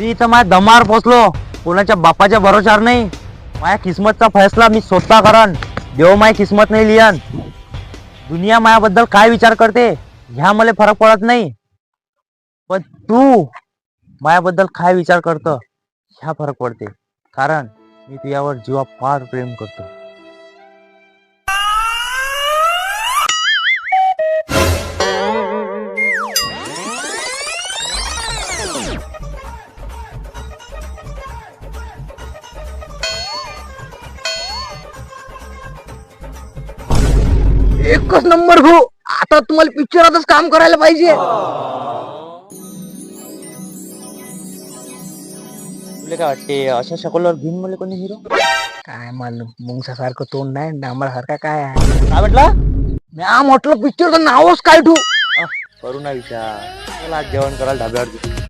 मी इथं माझ्या दमावर पोचलो, कोणाच्या बापाच्या भरोशावर नाही. माझ्या किस्मतचा फैसला मी स्वतः करन. देव माझी किस्मत नाही लिहन. दुनिया माझ्याबद्दल काय विचार करते ह्या मला फरक पडत नाही, पण तू माझ्याबद्दल काय विचार करतो ह्या फरक पडते. कारण मी तुझ्यावर जीवा फार प्रेम करतो. एकच नंबर भाऊ. आता तुम्हाला पिक्चरातच काम करायला पाहिजे. तुला काय वाटते अशा शकलवर घेऊन मला कोणी हिरो? काय मालूम, मुंगसासारखं तोंड नाही, डांबरासारखा काय आहे. काय म्हटलं? म्या म्हटलं पिक्चरचं नावच काय ठेवू. करू ना विचार. चला आज जेवण करायला ढाब्यावर जाऊ.